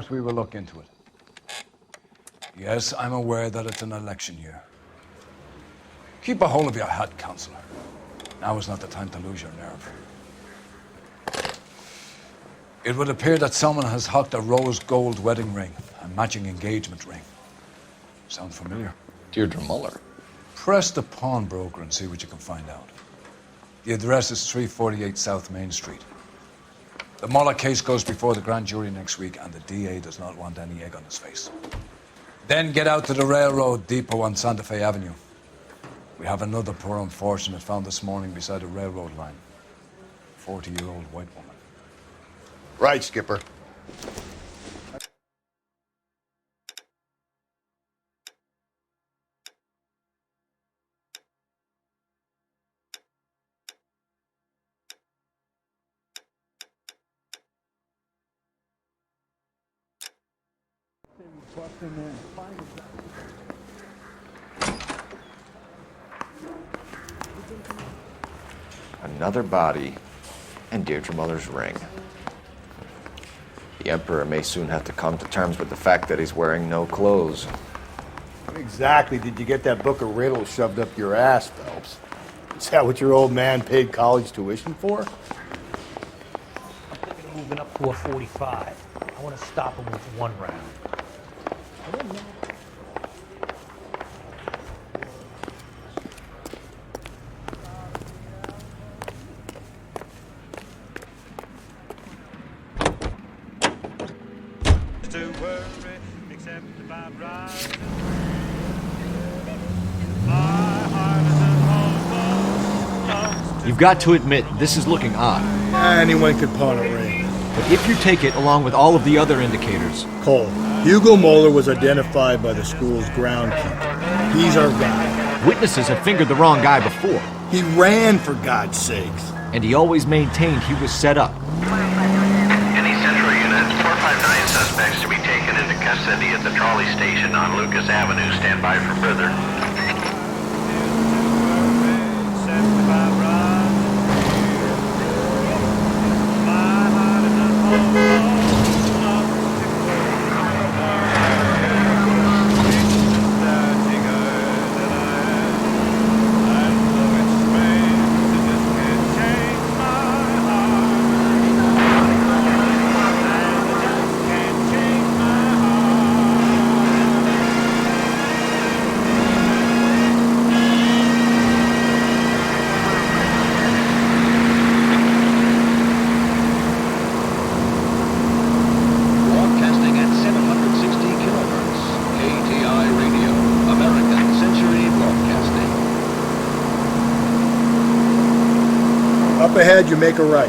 course we will look into it. Yes, I'm aware that it's an election year. Keep a hold of your hat, Counselor. Now is not the time to lose your nerve. It would appear that someone has hocked a rose gold wedding ring and matching engagement ring. Sound familiar? Deirdre Muller. Press the pawnbroker and see what you can find out. The address is 348 South Main Street. The Muller case goes before the grand jury next week, and the DA does not want any egg on his face. Then get out to the railroad depot on Santa Fe Avenue. We have another poor unfortunate found this morning beside a railroad line. 40-year-old white woman. Right, Skipper. Another body and Deirdre Muller's ring. The Emperor may soon have to come to terms with the fact that he's wearing no clothes. When exactly did you get that book of riddles shoved up your ass, Phelps? Is that what your old man paid college tuition for? I'm thinking of moving up to a 45. I want to stop him with one round. You've got to admit, this is looking odd. Anyone could pawn a ring. But if you take it along with all of the other indicators... Cole, Hugo Moeller was identified by the school's groundkeeper. He's our guy. Witnesses have fingered the wrong guy before. He ran, for God's sakes. And he always maintained he was set up. Any Central Unit, 459 suspects to be taken into custody at the trolley station on Lucas Avenue. Stand by for further. Up ahead, you make a right.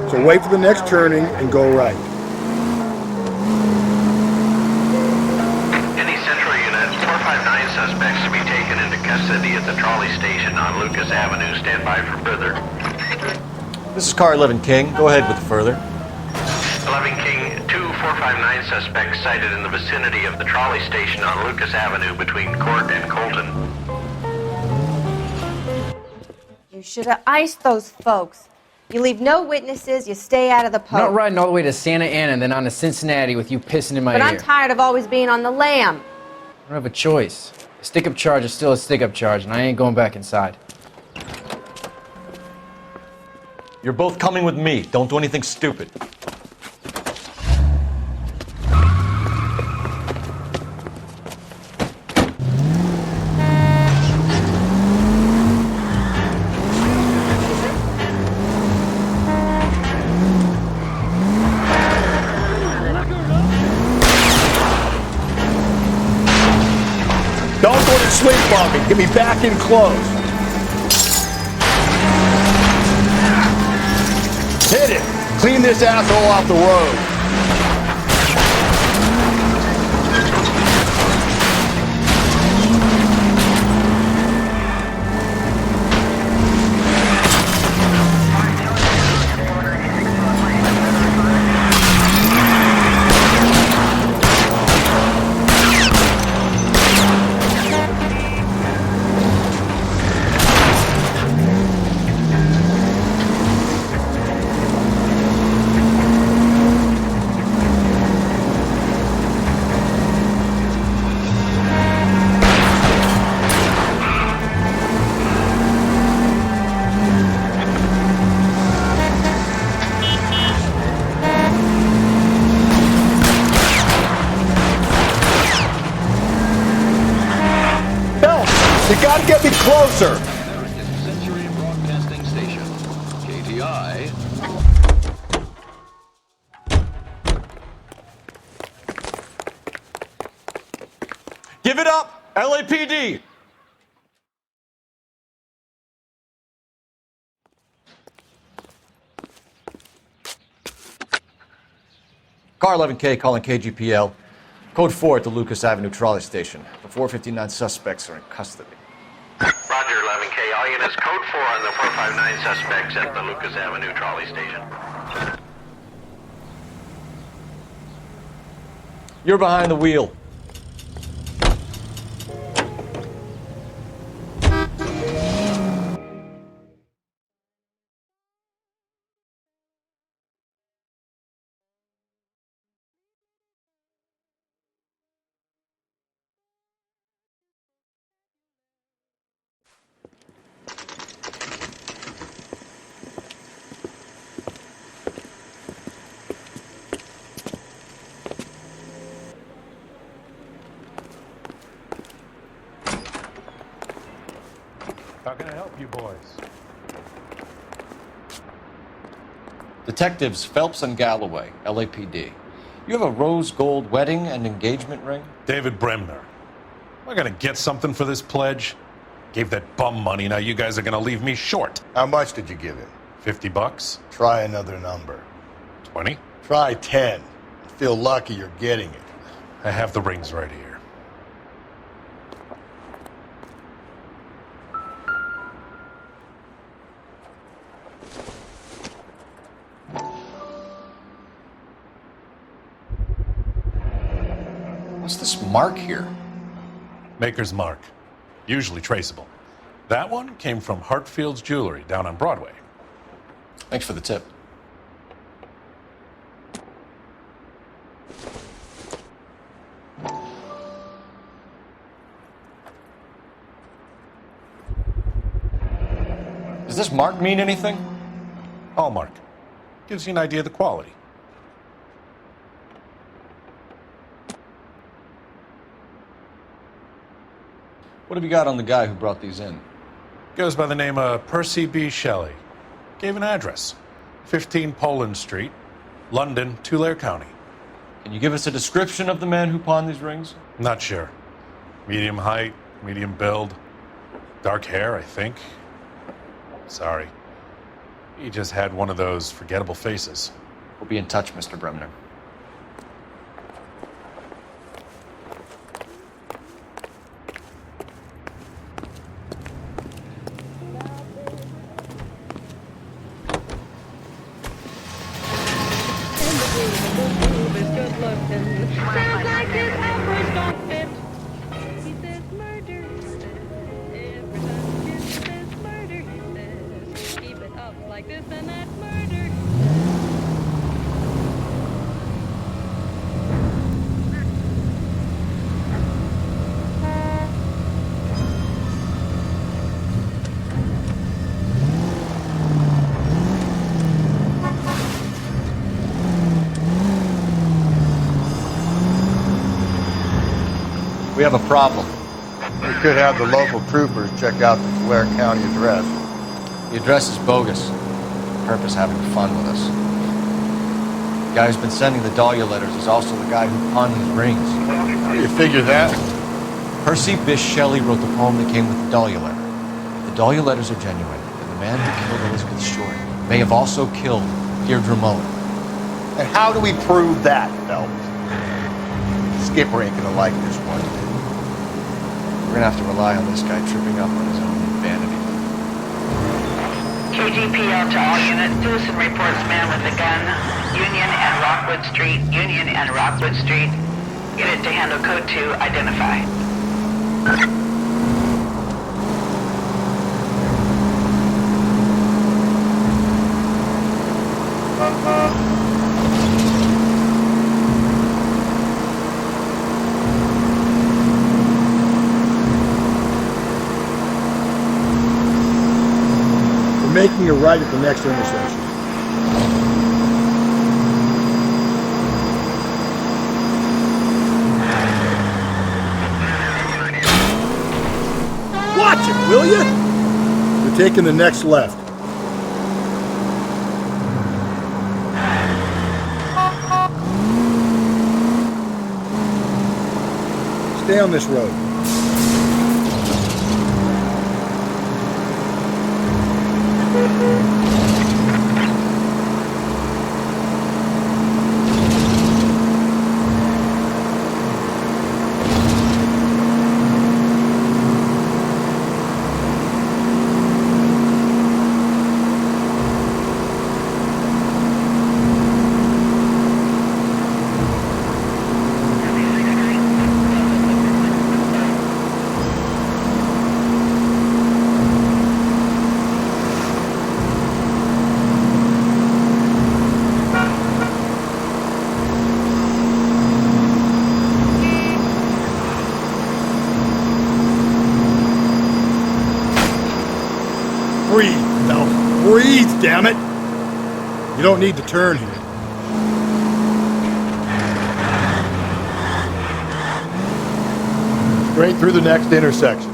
So wait for the next turning and go right. Any Central Unit, 459 suspects to be taken into custody at the trolley station on Lucas Avenue. Stand by for further. This is Car 11 King. Go ahead with the further. 11 King, 459 suspects sighted in the vicinity of the trolley station on Lucas Avenue between Court and Colton. You should have iced those folks. You leave no witnesses, you stay out of the post. I'm not riding all the way to Santa Ana and then on to Cincinnati with you pissing in my ear. But I'm tired of always being on the lam. I don't have a choice. A stick-up charge is still a stick-up charge, and I ain't going back inside. You're both coming with me. Don't do anything stupid. Don't go to sleep on me. Get me back in close. Hit it. Clean this asshole off the road. You gotta get me closer! American Century Broadcasting Station, KTI. Give it up, LAPD! Car 11K calling KGPL. Code 4 at the Lucas Avenue trolley station. The 459 suspects are in custody. Roger, 11K. All units, code 4 on the 459 suspects at the Lucas Avenue trolley station. You're behind the wheel. How can I help you boys? Detectives Phelps and Galloway, LAPD. You have a rose gold wedding and engagement ring? David Bremner. Am I gonna get something for this pledge? Gave that bum money, now you guys are gonna leave me short. How much did you give him? $50? Try another number. 20? Try 10. Feel lucky you're getting it. I have the rings right here. What's this mark here? Maker's mark. Usually traceable. That one came from Hartfield's Jewelry down on Broadway. Thanks for the tip. Does this mark mean anything? Hallmark. Gives you an idea of the quality. What have you got on the guy who brought these in? Goes by the name of Percy B. Shelley. Gave an address. 15 Poland Street, London, Tulare County. Can you give us a description of the man who pawned these rings? Not sure. Medium height, medium build. Dark hair, I think. Sorry. He just had one of those forgettable faces. We'll be in touch, Mr. Bremner. We have a problem. We could have the local troopers check out the Tulare County address. The address is bogus. Herb is having fun with us. The guy who's been sending the Dahlia letters is also the guy who pawned these rings. How do you figure that? Percy Bysshe Shelley wrote the poem that came with the Dahlia letter. The Dahlia letters are genuine, and the man who killed Elizabeth Short may have also killed Deirdre Mullen. And how do we prove that, Phelps? Skipper ain't gonna like this one. We're gonna have to rely on this guy tripping up on his own vanity. KGPL to all units. Citizen reports man with a gun. Union and Rockwood Street. Union and Rockwood Street. Unit to handle code 2. Identify. Making a right at the next intersection. What watch it, will you? We're taking the next left. Stay on this road. Breathe, Phelps. Breathe, damn it! You don't need to turn here. Straight through the next intersection.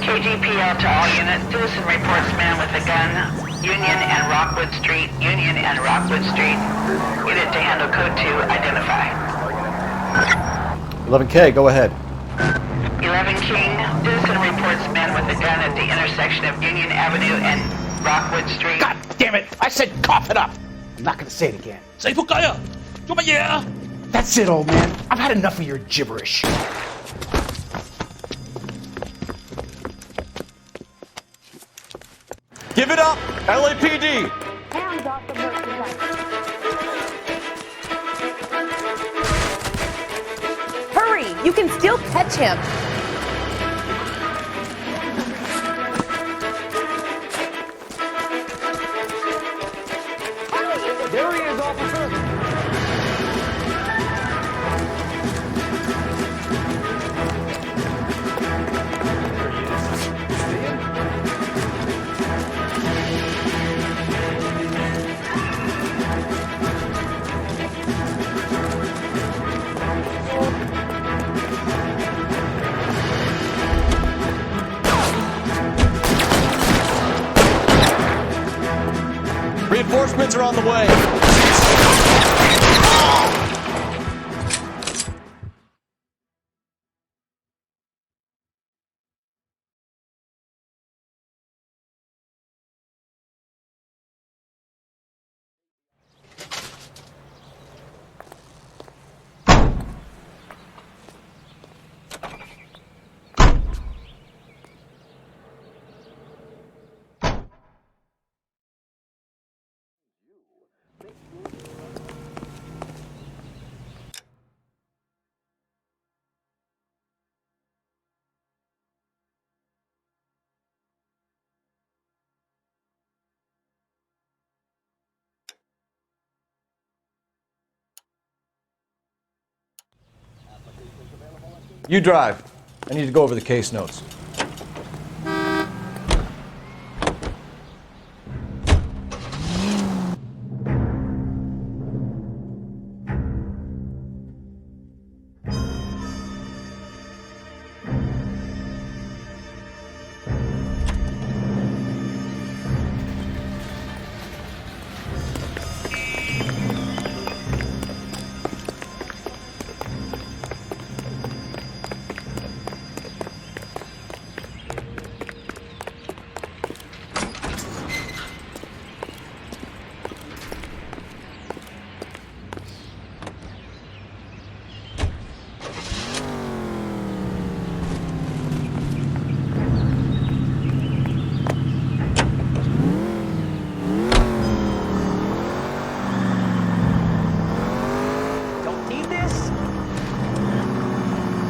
KGPL to all units. Citizen reports man with a gun. Union and Rockwood Street. Union and Rockwood Street. Unit to handle code 2. Identify. 11K, go ahead. 11 King. Citizen reports man with a gun at the intersection of Union Avenue and Rockwood Street. God damn it! I said cough it up! I'm not gonna say it again. Say That's it, old man. I've had enough of your gibberish. Give it up, LAPD! Hands off the merchandise. Hurry! You can still catch him. There he is, officer! Reinforcements are on the way. You drive. I need to go over the case notes.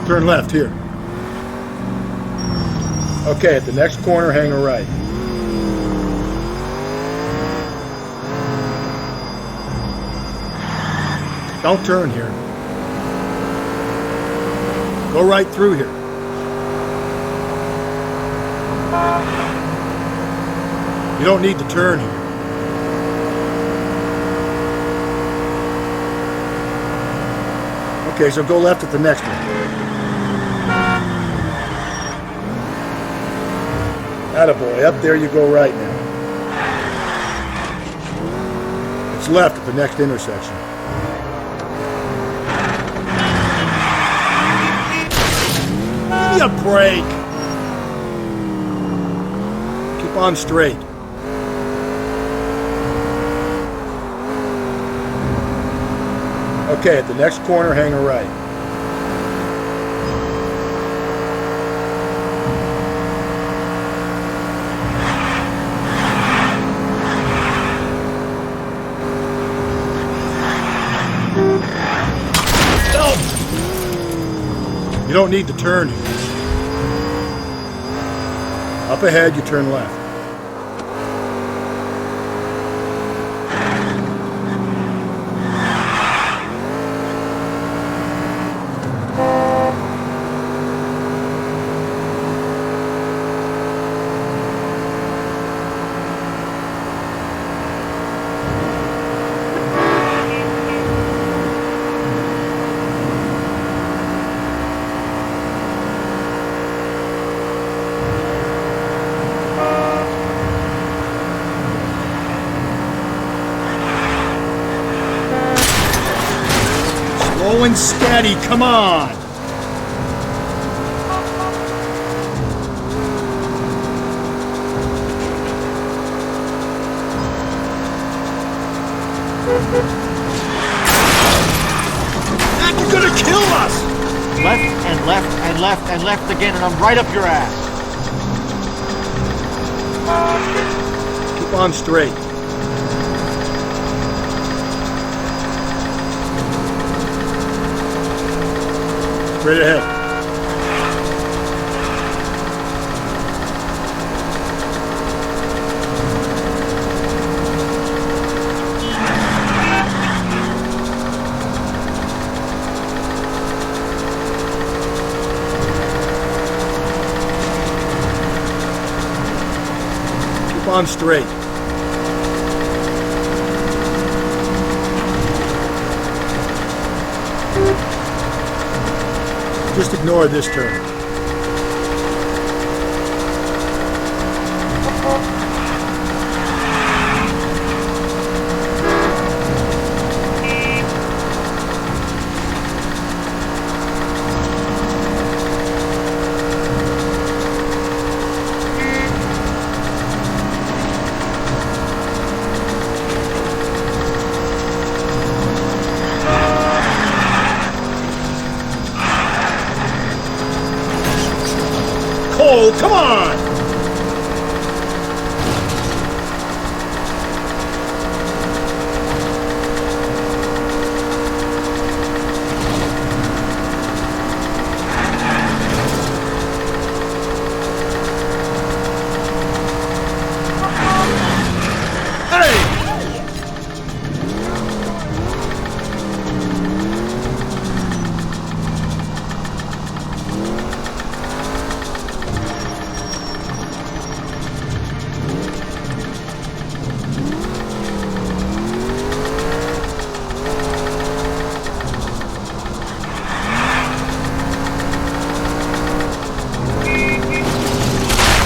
Turn left here. Okay, at the next corner, hang a right. Don't turn here. Go right through here. You don't need to turn here. Okay, so go left at the next one. Attaboy, up there you go right now. It's left at the next intersection. Give me a break. Keep on straight. Okay, at the next corner, hang a right. You don't need to turn here. Up ahead, you turn left. Slow and steady, come on! Mac, you're gonna kill us! Left and left and left and left again, and I'm right up your ass. Keep on straight. Straight ahead. Keep on straight. Just ignore this turn. Cole, come on!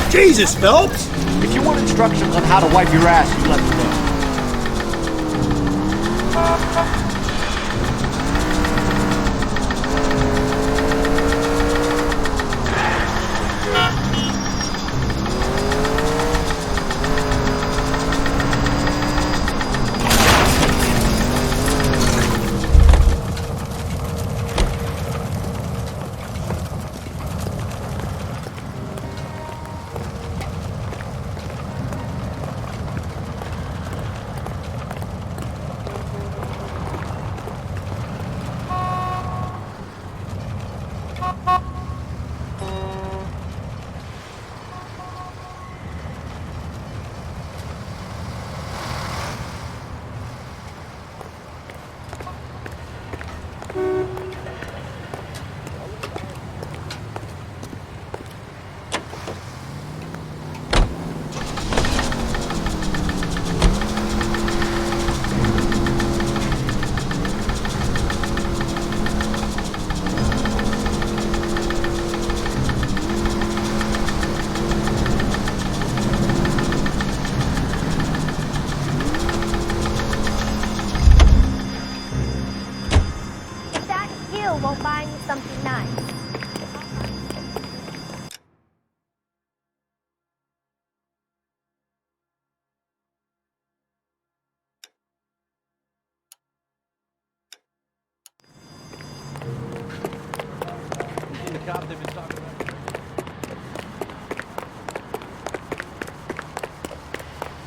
Jesus, Phelps! If you want instructions on how to wipe your ass, you let me know.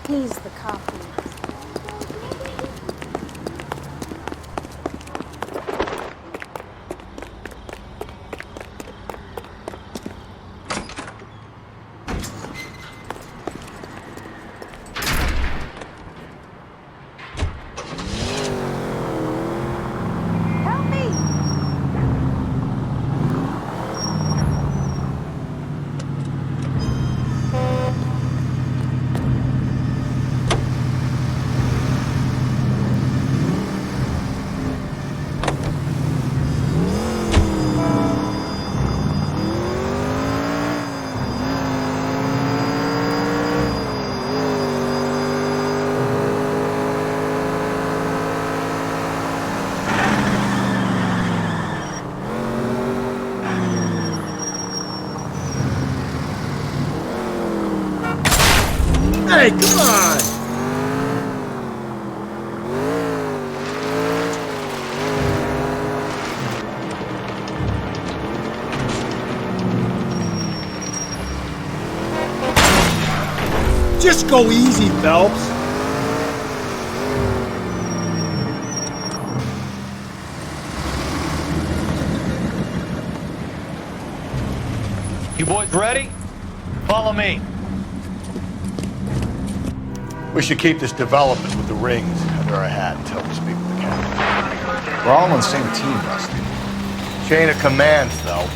He's the copy. Hey, come on! Just go easy, Phelps. You boys ready? Follow me. We should keep this development with the rings under our hat until we speak with the captain. We're all on the same team, Rusty. Chain of command, Phelps.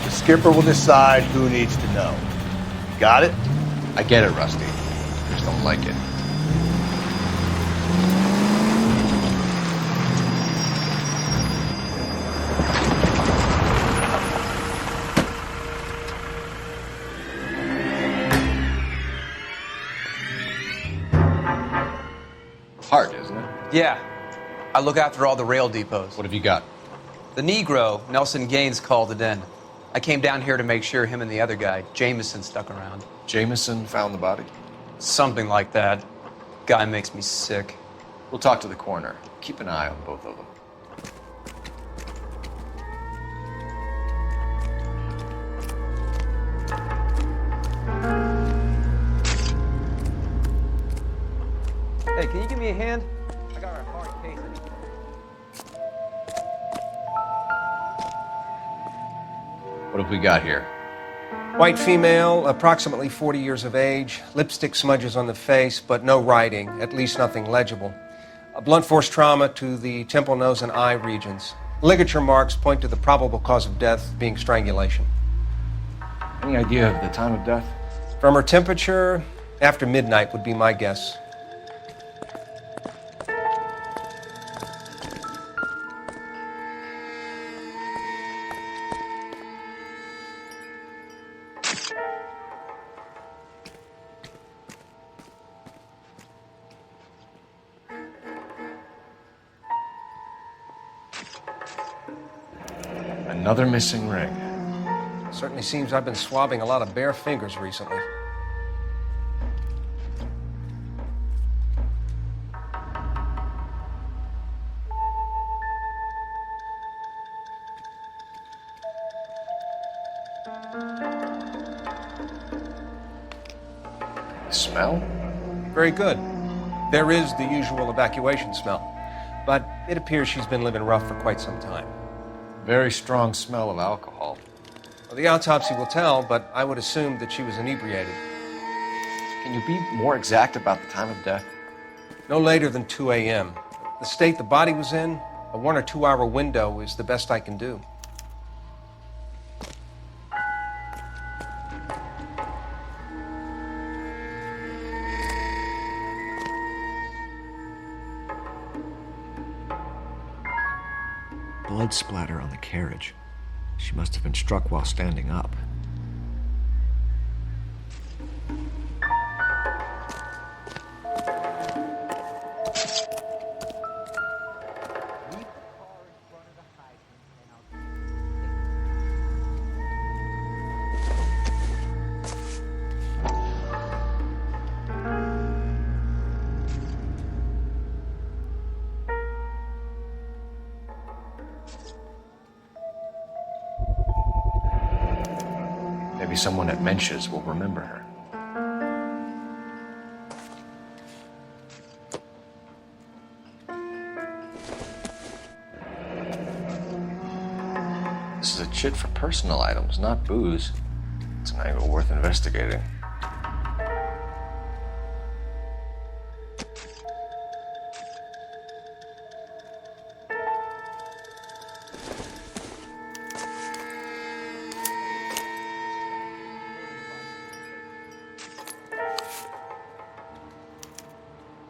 The skipper will decide who needs to know. Got it? I get it, Rusty. I just don't like it. Hard, isn't it? Yeah. I look after all the rail depots. What have you got? The Negro, Nelson Gaines, called it in. I came down here to make sure him and the other guy, Jameson, stuck around. Jameson found the body? Something like that. Guy makes me sick. We'll talk to the coroner. Keep an eye on both of them. Hey, can you give me a hand? I got a hard case. What have we got here? White female, approximately 40 years of age, lipstick smudges on the face, but no writing, at least nothing legible. A blunt force trauma to the temple, nose, and eye regions. Ligature marks point to the probable cause of death being strangulation. Any idea of the time of death? From her temperature, after midnight would be my guess. Another missing ring. Certainly seems I've been swabbing a lot of bare fingers recently. Smell? Very good. There is the usual evacuation smell, but it appears she's been living rough for quite some time. Very strong smell of alcohol. Well, the autopsy will tell, but I would assume that she was inebriated. Can you be more exact about the time of death? No later than 2 a.m. The state the body was in, a 1 or 2 hour window is the best I can do. Blood splatter on the carriage. She must have been struck while standing up. Maybe someone at Mensch's will remember her. is a chit for personal items, not booze. It's an angle worth investigating.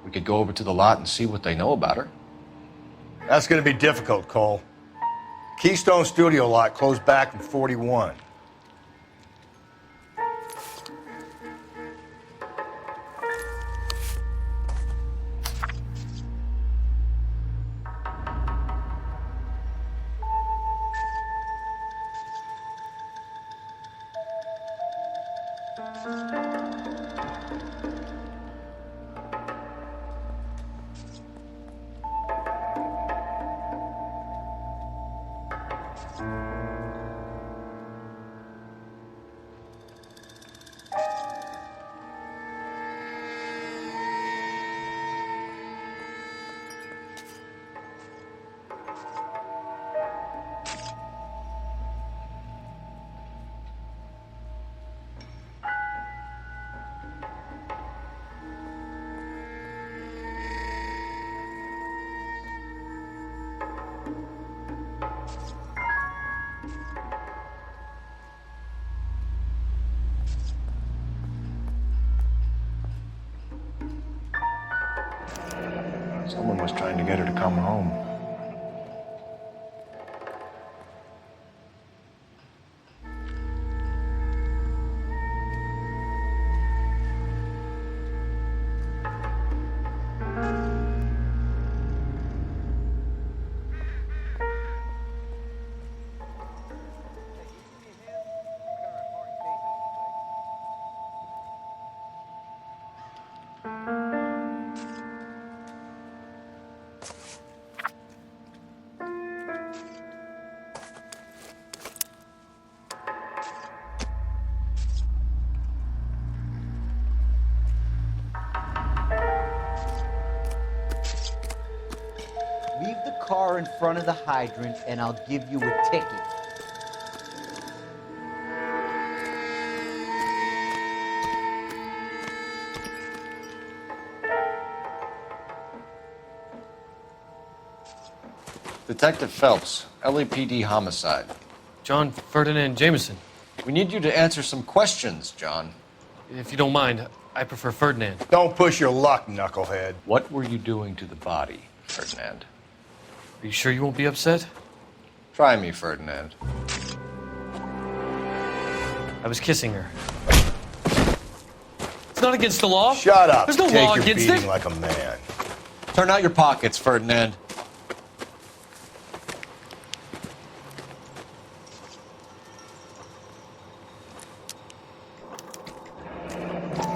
We could go over to the lot and see what they know about her. That's going to be difficult, Cole. Keystone Studio lot closed back in 41. Someone was trying to get her to come home. Leave the car in front of the hydrant and I'll give you a ticket. Detective Phelps, LAPD homicide. John Ferdinand Jameson. We need you to answer some questions, John. If you don't mind, I prefer Ferdinand. Don't push your luck, knucklehead. What were you doing to the body, Ferdinand? Are you sure you won't be upset? Try me, Ferdinand. I was kissing her. It's not against the law. Shut up. There's no Take law your against beating it. like a man. Turn out your pockets, Ferdinand.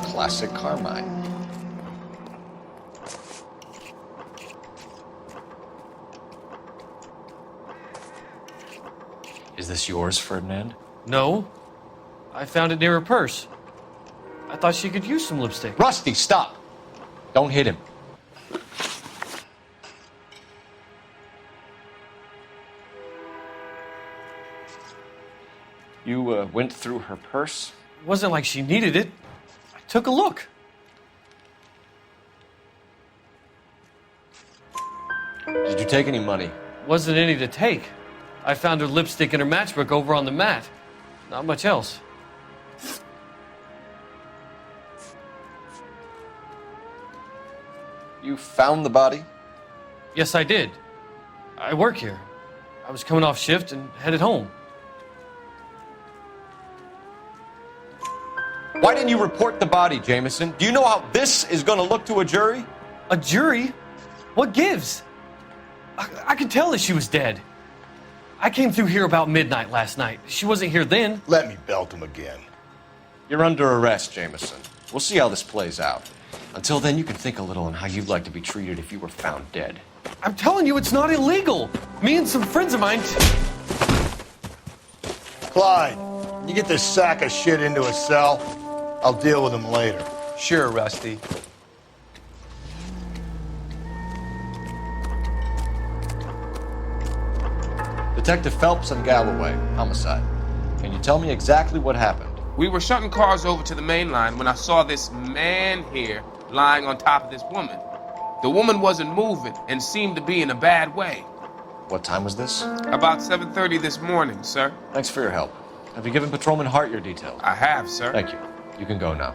Classic Carmine. Is this yours, Ferdinand? No. I found it near her purse. I thought she could use some lipstick. Rusty, stop! Don't hit him. You went through her purse? It wasn't like she needed it. I took a look. Did you take any money? Wasn't any to take. I found her lipstick in her matchbook over on the mat. Not much else. You found the body? Yes, I did. I work here. I was coming off shift and headed home. Why didn't you report the body, Jameson? Do you know how this is going to look to a jury? A jury? What gives? I could tell that she was dead. I came through here about midnight last night. She wasn't here then. Let me belt him again. You're under arrest, Jameson. We'll see how this plays out. Until then, you can think a little on how you'd like to be treated if you were found dead. I'm telling you, it's not illegal. Me and some friends of mine... Clyde, you get this sack of shit into a cell. I'll deal with him later. Sure, Rusty. Detective Phelps and Galloway, homicide. Can you tell me exactly what happened? We were shutting cars over to the main line when I saw this man here lying on top of this woman. The woman wasn't moving and seemed to be in a bad way. What time was this? About 7:30 this morning, sir. Thanks for your help. Have you given Patrolman Hart your details? I have, sir. Thank you. You can go now.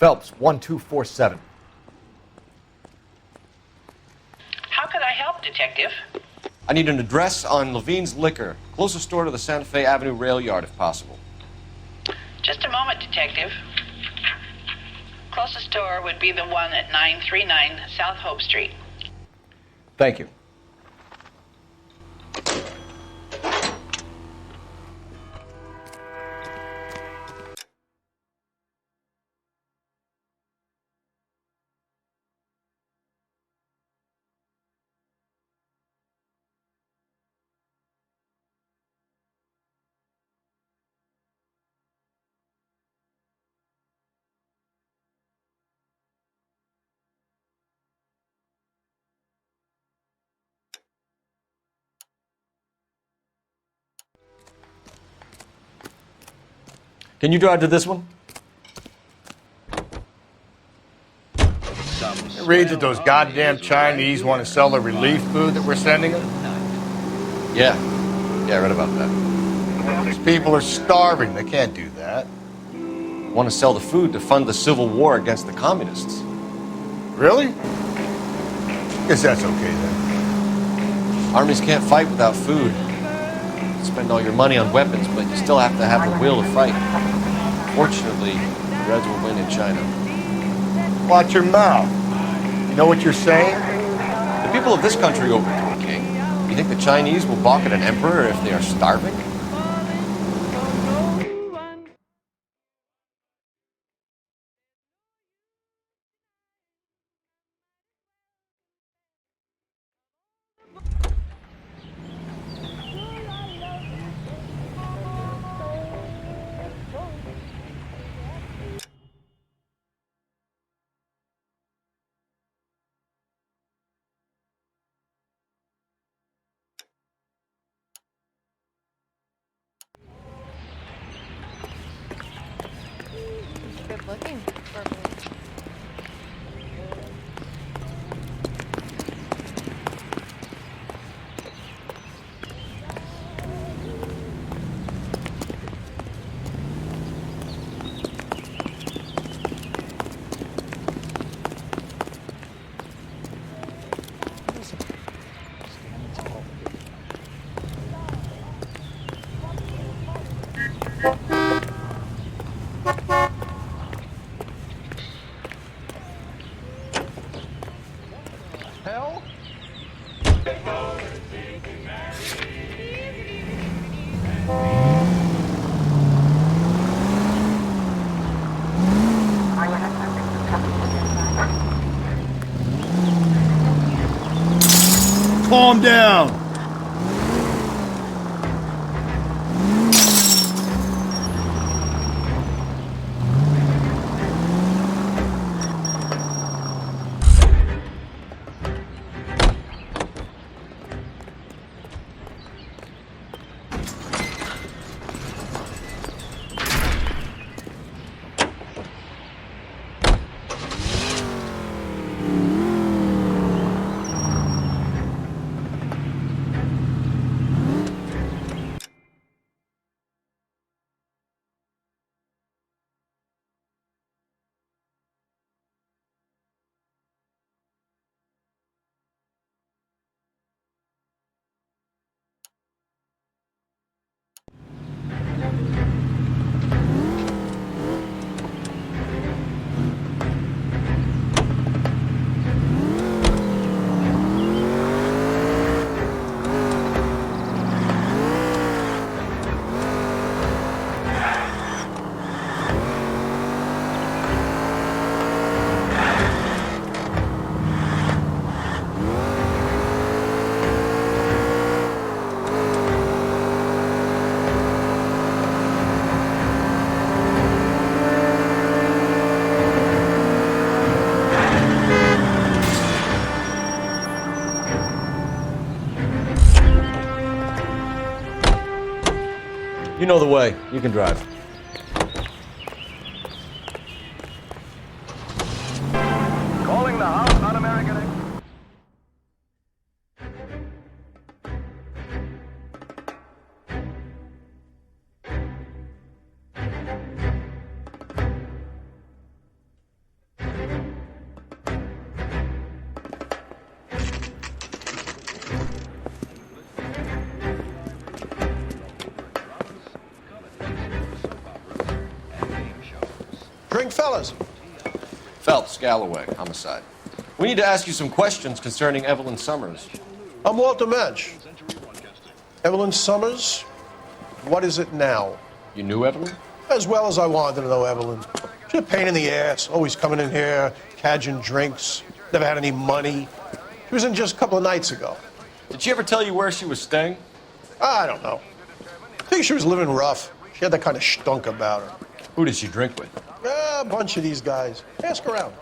Phelps, 1247. How could I help, Detective? I need an address on Levine's Liquor. Closest store to the Santa Fe Avenue rail yard, if possible. Just a moment, Detective. Closest store would be the one at 939 South Hope Street. Thank you. Can you drive to this one? It reads that those goddamn Chinese want to sell the relief food that we're sending them. Yeah. Yeah, I read about that. These people are starving. They can't do that. Want to sell the food to fund the civil war against the communists. Really? Guess that's okay then. Armies can't fight without food. Spend all your money on weapons, but you still have to have the will to fight. Fortunately, the Reds will win in China. Watch your mouth. You know what you're saying? The people of this country overthrew a king. You think the Chinese will balk at an emperor if they are starving? Good looking, verbally. Calm down. You know the way. You can drive. Calling the house on American. Drink, fellas. Phelps, Galloway, homicide. We need to ask you some questions concerning Evelyn Summers. I'm Walter Mensch. Evelyn Summers? What is it now? You knew Evelyn? As well as I wanted to know Evelyn. She's a pain in the ass, always coming in here, cadging drinks, never had any money. She was in just a couple of nights ago. Did she ever tell you where she was staying? I don't know. I think she was living rough. She had that kind of stunk about her. Who did she drink with? A bunch of these guys. Ask around.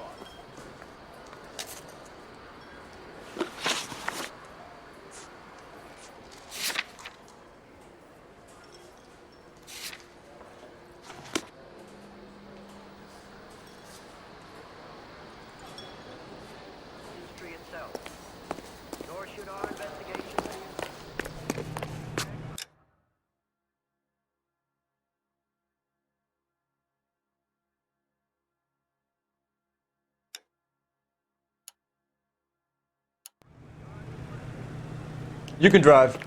You can drive.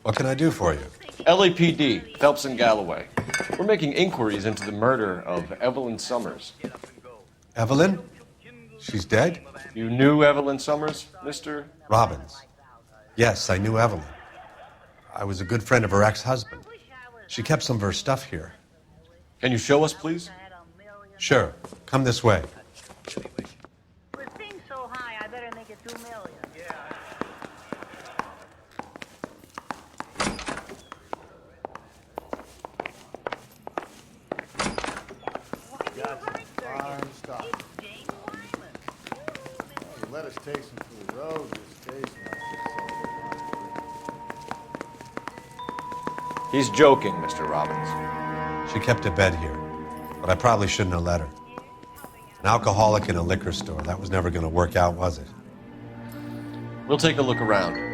What can I do for you? LAPD, Phelps and Galloway. We're making inquiries into the murder of Evelyn Summers. Evelyn? She's dead? You knew Evelyn Summers, Mr. Robbins. Yes, I knew Evelyn. I was a good friend of her ex-husband. She kept some of her stuff here. Can you show us, please? Sure. Come this way. With things so high, I better make it 2 million. Fine stuff. You let us take some for the road this case. He's joking, Mr. Robbins. She kept a bed here, but I probably shouldn't have let her. An alcoholic in a liquor store. That was never going to work out, was it? We'll take a look around.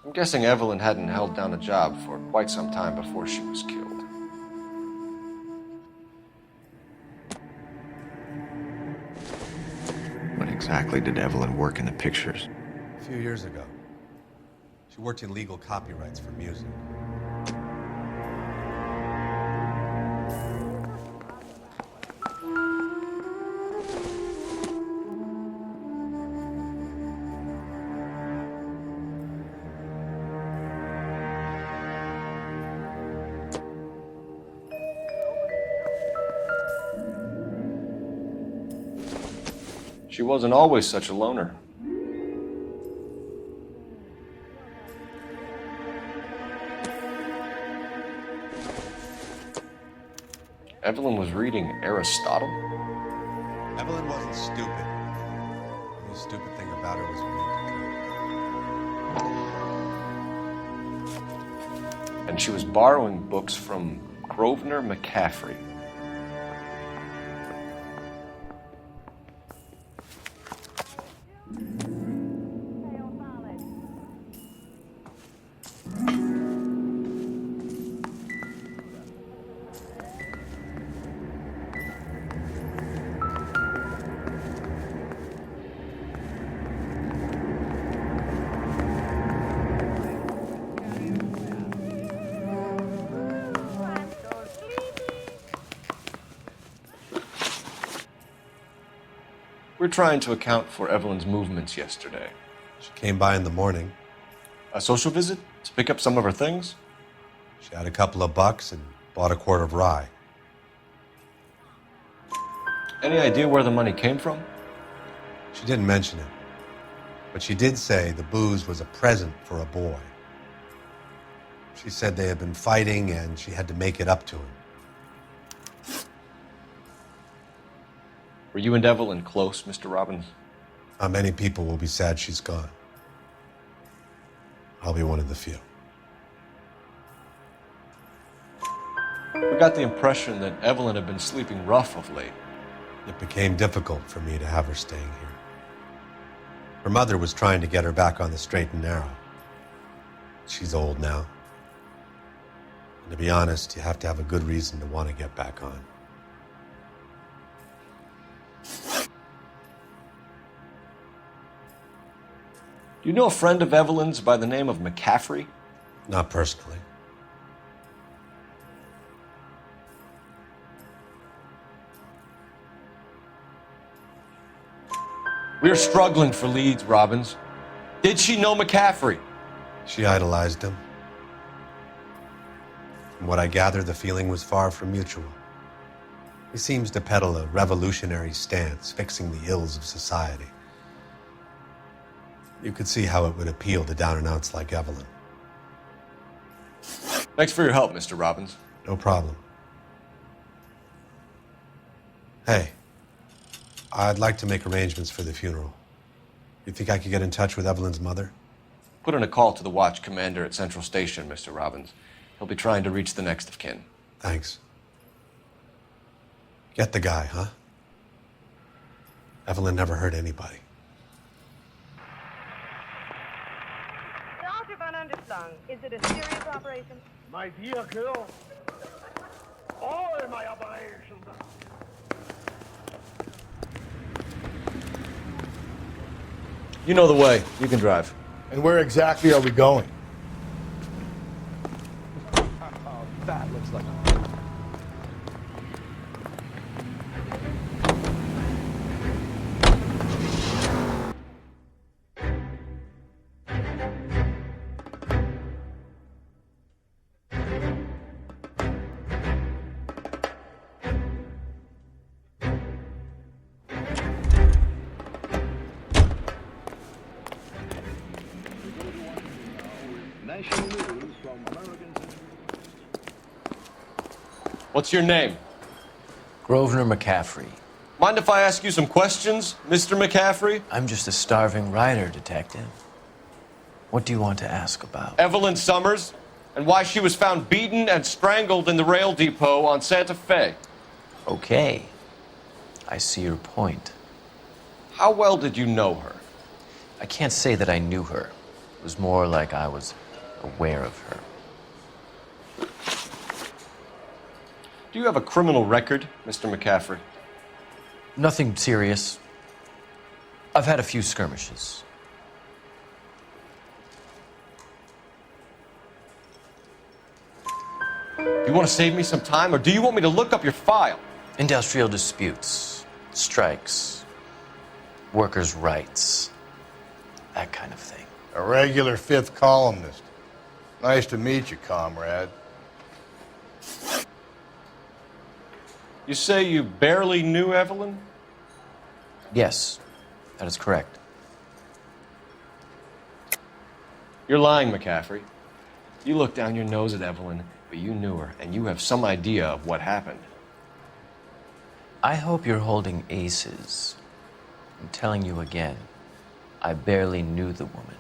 I'm guessing Evelyn hadn't held down a job for quite some time before she was killed. When exactly did Evelyn work in the pictures? A few years ago. She worked in legal copyrights for music. She wasn't always such a loner. Evelyn was reading Aristotle? Evelyn wasn't stupid. The only stupid thing about her was weak. And she was borrowing books from Grosvenor McCaffrey. We're trying to account for Evelyn's movements yesterday. She came by in the morning. A social visit to pick up some of her things? She had a couple of bucks and bought a quart of rye. Any idea where the money came from? She didn't mention it, but she did say the booze was a present for a boy. She said they had been fighting and she had to make it up to him. Were you and Evelyn close, Mr. Robbins? Not many people will be sad she's gone. I'll be one of the few. We got the impression that Evelyn had been sleeping rough of late. It became difficult for me to have her staying here. Her mother was trying to get her back on the straight and narrow. She's old now. And to be honest, you have to have a good reason to want to get back on. Do you know a friend of Evelyn's by the name of McCaffrey? Not personally. We're struggling for leads, Robbins. Did she know McCaffrey? She idolized him. From what I gather, the feeling was far from mutual. He seems to peddle a revolutionary stance, fixing the ills of society. You could see how it would appeal to down-and-outs like Evelyn. Thanks for your help, Mr. Robbins. No problem. Hey, I'd like to make arrangements for the funeral. You think I could get in touch with Evelyn's mother? Put in a call to the watch commander at Central Station, Mr. Robbins. He'll be trying to reach the next of kin. Thanks. Get the guy, huh? Evelyn never hurt anybody. Dr. Van Underslung, is it a serious operation? My vehicle. All my operations. You know the way. You can drive. And where exactly are we going? That looks like What's your name? Grosvenor McCaffrey. Mind if I ask you some questions, Mr. McCaffrey? I'm just a starving writer, detective. What do you want to ask about? Evelyn Summers, and why she was found beaten and strangled in the rail depot on Santa Fe. Okay. I see your point. How well did you know her? I can't say that I knew her. It was more like I was aware of her. Do you have a criminal record, Mr. McCaffrey? Nothing serious. I've had a few skirmishes. You want to save me some time, or do you want me to look up your file? Industrial disputes, strikes, workers' rights, that kind of thing. A regular fifth columnist. Nice to meet you, comrade. You say you barely knew Evelyn? Yes, that is correct. You're lying, McCaffrey. You looked down your nose at Evelyn, but you knew her, and you have some idea of what happened. I hope you're holding aces. I'm telling you again, I barely knew the woman.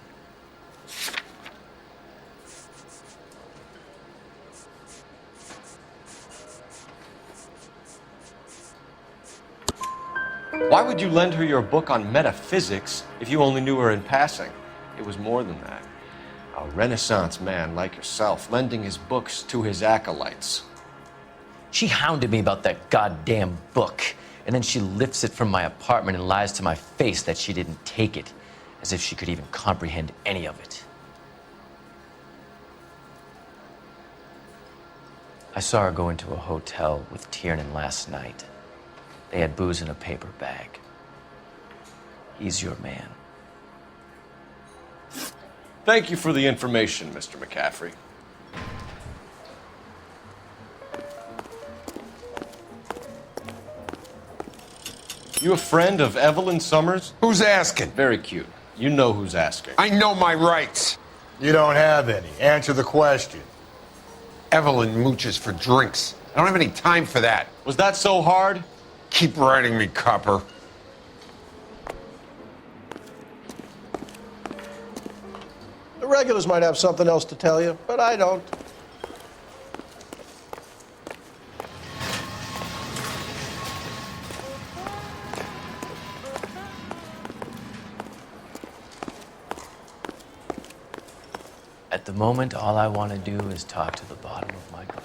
Why would you lend her your book on metaphysics if you only knew her in passing? It was more than that. A Renaissance man like yourself, lending his books to his acolytes. She hounded me about that goddamn book, and then she lifts it from my apartment and lies to my face that she didn't take it, as if she could even comprehend any of it. I saw her go into a hotel with Tiernan last night. They had booze in a paper bag. He's your man. Thank you for the information, Mr. McCaffrey. You a friend of Evelyn Summers? Who's asking? Very cute. You know who's asking. I know my rights. You don't have any. Answer the question. Evelyn mooches for drinks. I don't have any time for that. Was that so hard? Keep writing me, copper. The regulars might have something else to tell you, but I don't. At the moment, all I want to do is talk to the bottom of my glass.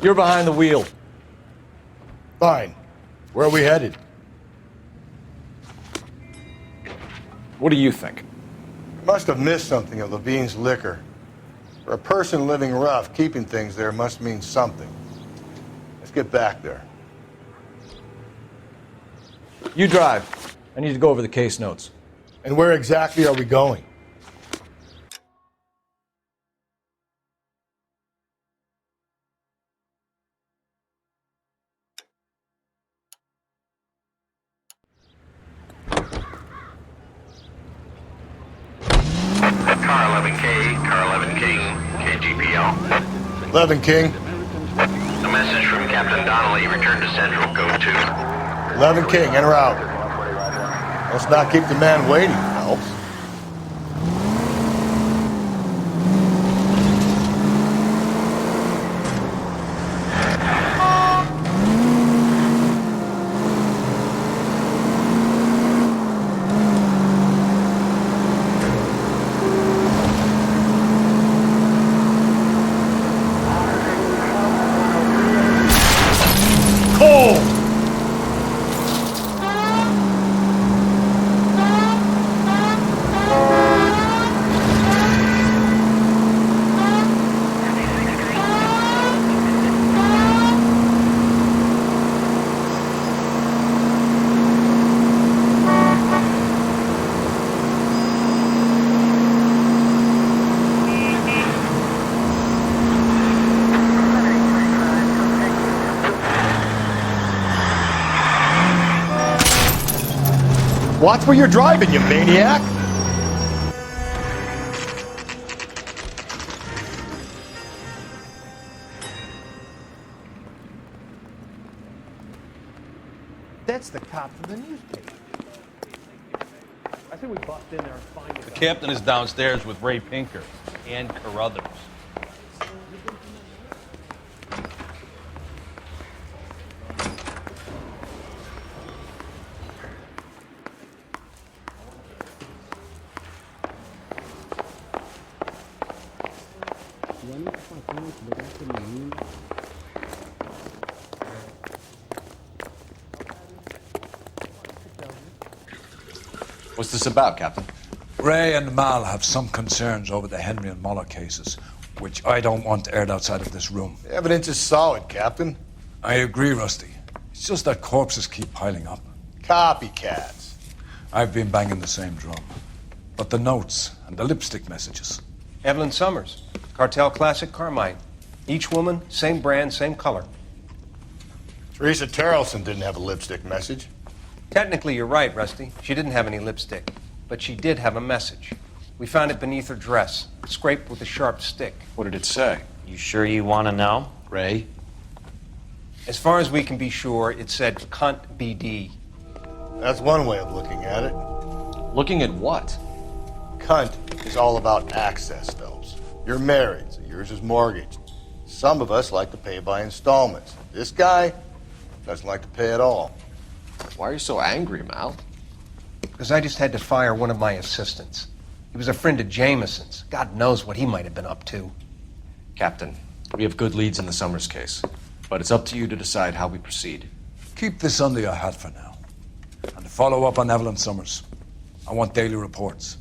You're behind the wheel. Fine. Where are we headed? What do you think? Must have missed something of Levine's liquor. For a person living rough, keeping things there must mean something. Let's get back there. You drive. I need to go over the case notes. And where exactly are we going? Car 11 King, KGPL. 11 King. A message from Captain Donnelly. Return to Central, Code 2. 11 King, en route. Let's not keep the man waiting, Phelps. Watch where you're driving, you maniac! That's the cop from the newspaper. I think we bust in there and find The captain is downstairs with Ray Pinker and Carruthers. What's this about, Captain? Ray and Mal have some concerns over the Henry and Muller cases, which I don't want aired outside of this room. The evidence is solid, Captain. I agree, Rusty. It's just that corpses keep piling up. Copycats. I've been banging the same drum. But the notes and the lipstick messages. Evelyn Summers, Cartel Classic Carmine. Each woman, same brand, same color. Teresa Terrelson didn't have a lipstick message. Technically, you're right, Rusty. She didn't have any lipstick. But she did have a message. We found it beneath her dress, scraped with a sharp stick. What did it say? You sure you want to know? Ray? As far as we can be sure, it said cunt BD. That's one way of looking at it. Looking at what? Cunt is all about access, Phelps. You're married, so yours is mortgaged. Some of us like to pay by installments. This guy doesn't like to pay at all. Why are you so angry, Mal? Because I just had to fire one of my assistants. He was a friend of Jameson's. God knows what he might have been up to. Captain, we have good leads in the Summers case, but it's up to you to decide how we proceed. Keep this under your hat for now. And to follow up on Evelyn Summers, I want daily reports.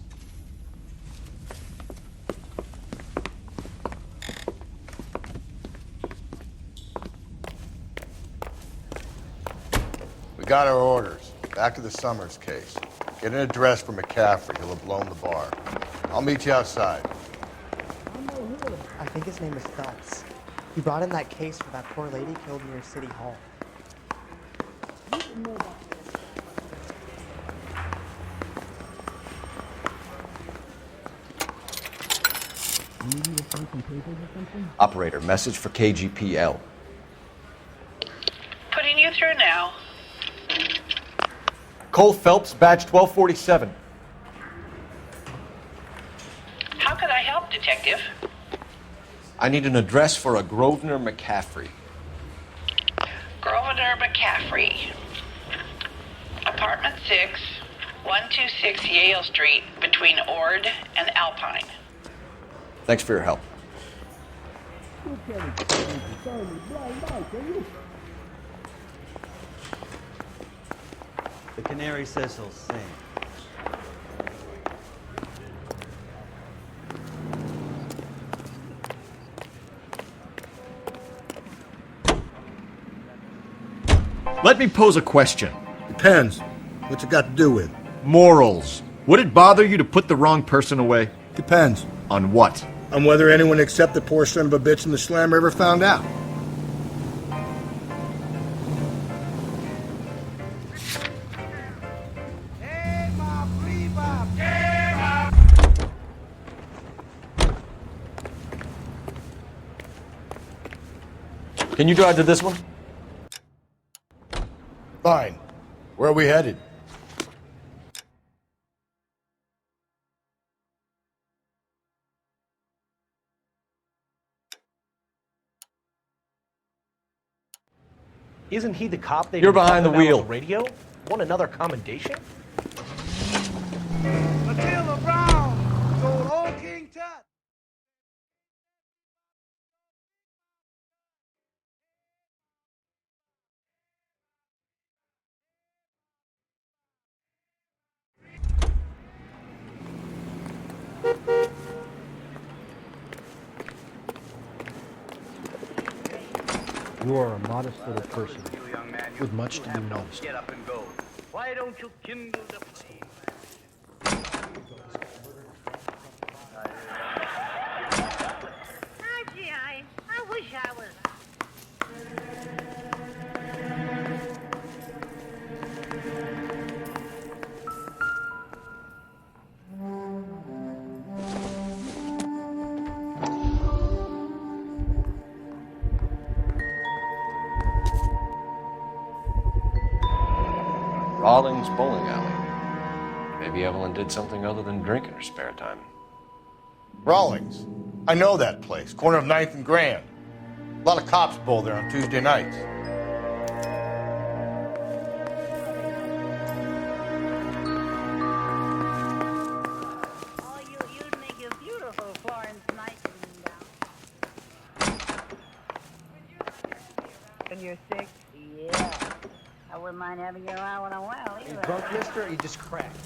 We got our orders. Back to the Summers case. Get an address for McCaffrey. He'll have blown the bar. I'll meet you outside. I think his name is Phelps. He brought in that case for that poor lady killed near City Hall. Operator, message for KGPL. Putting you through now. Cole Phelps, badge 1247. How could I help, Detective? I need an address for a Grosvenor McCaffrey. Grosvenor McCaffrey. Apartment 6, 126 Yale Street, between Ord and Alpine. Thanks for your help. The canary says he'll sing. Let me pose a question. Depends. What's it got to do with? Morals. Would it bother you to put the wrong person away? Depends. On what? On whether anyone except the poor son of a bitch in the slammer ever found out. Can you drive to this one? Fine. Where are we headed? Isn't he the cop they You're behind the talking about wheel. on the radio? Want another commendation? Matilda Brown, old Old King Tut. You are a modest little person with much to be noticed. Get up and go. Why don't you kindle the flame? Gee, I wish I was. Rawlings Bowling Alley. Maybe Evelyn did something other than drink in her spare time. Rawlings. I know that place. Corner of 9th and Grand. A lot of cops bowl there on Tuesday nights. Oh, you'd make a beautiful Florence Nightingale. And you're sick? Yeah. I wouldn't mind having you around when I'm well, Are you either. drunk, mister, or you just cracked?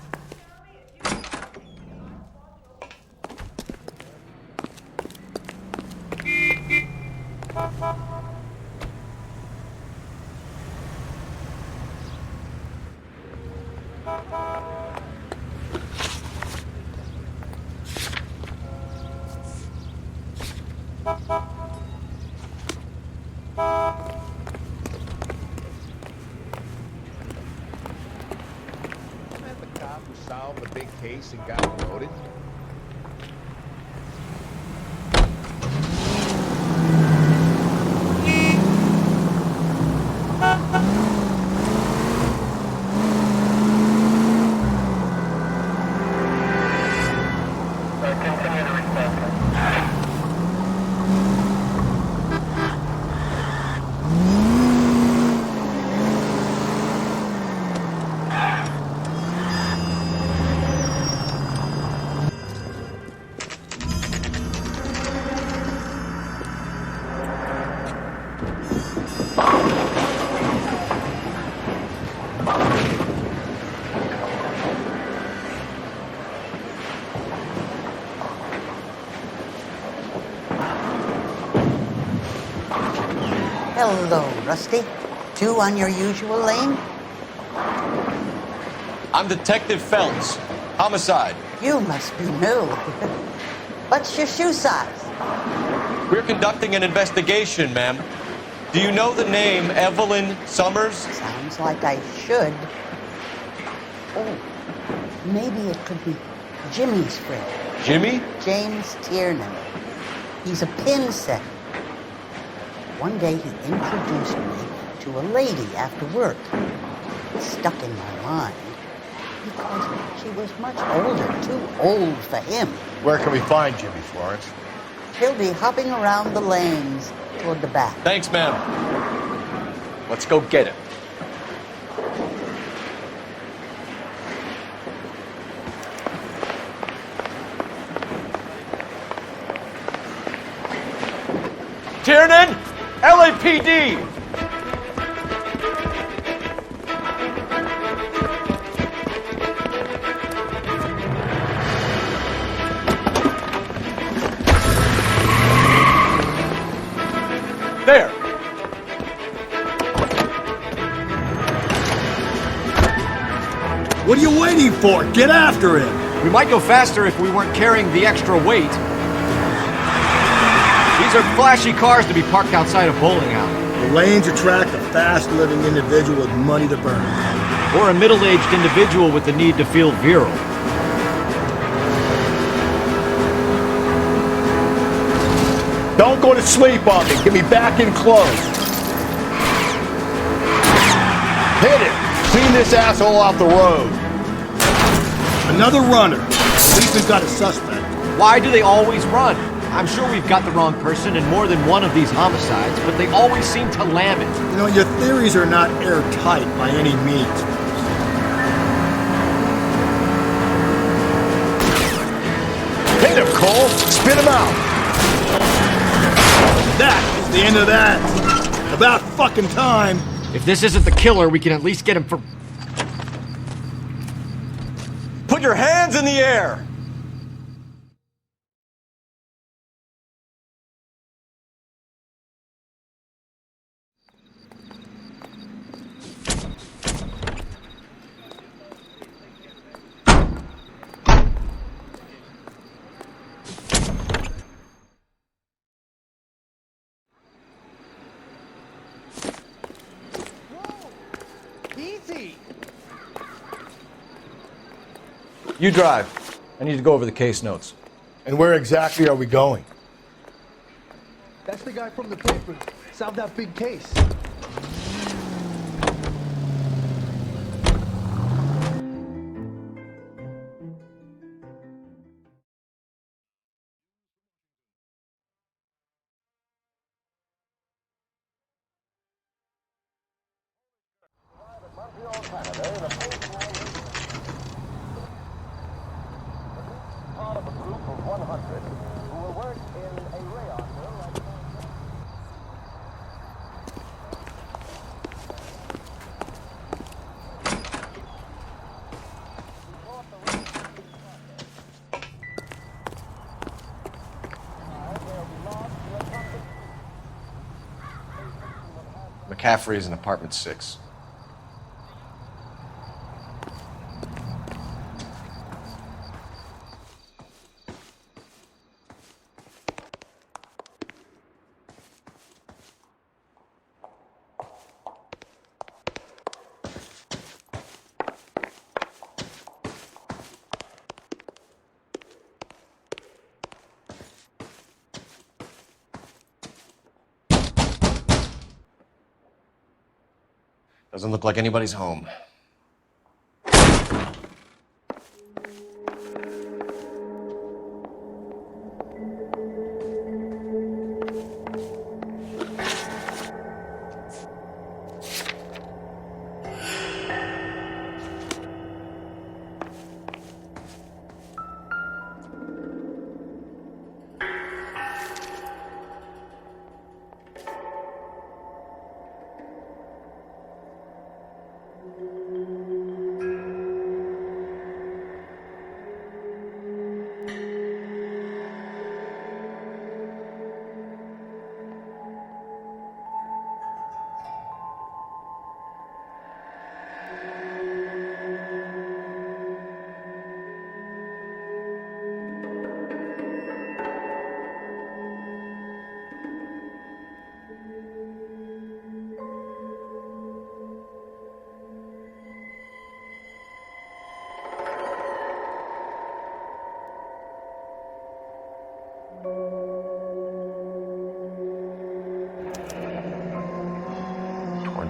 Solved the big case and got promoted. Hello, Rusty. Two on your usual lane? I'm Detective Phelps. Homicide. You must be new. What's your shoe size? We're conducting an investigation, ma'am. Do you know the name Evelyn Summers? Sounds like I should. Oh, maybe it could be Jimmy's friend. Jimmy? James Tiernan. He's a pin setter. One day he introduced me to a lady after work. It stuck in my mind because she was much older, too old for him. Where can we find Jimmy, Florence? He'll be hopping around the lanes toward the back. Thanks, ma'am. Let's go get him. Tiernan! LAPD! There! What are you waiting for? Get after him! We might go faster if we weren't carrying the extra weight. These are flashy cars to be parked outside a bowling alley. The lanes attract a fast-living individual with money to burn. Or a middle-aged individual with the need to feel virile. Don't go to sleep on me. Get me back in close. Hit it. Clean this asshole off the road. Another runner. At least we've got a suspect. Why do they always run? I'm sure we've got the wrong person in more than one of these homicides, but they always seem to lam it. You know, your theories are not airtight by any means. Hit him, Cole! Spit him out! That is the end of that. About fucking time. If this isn't the killer, we can at least get him for... Put your hands in the air! Easy! You drive. I need to go over the case notes. And where exactly are we going? That's the guy from the paper. Solved that big case. McCaffrey is in apartment 6. Doesn't look like anybody's home.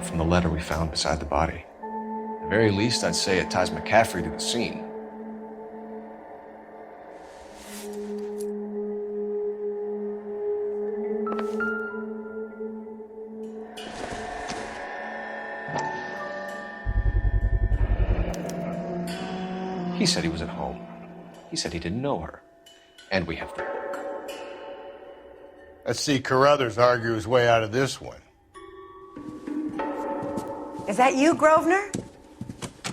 from the letter we found beside the body. At the very least, I'd say it ties McCaffrey to the scene. He said he was at home. He said he didn't know her. And we have the book. Let's see Carruthers argue his way out of this one. Is that you, Grosvenor?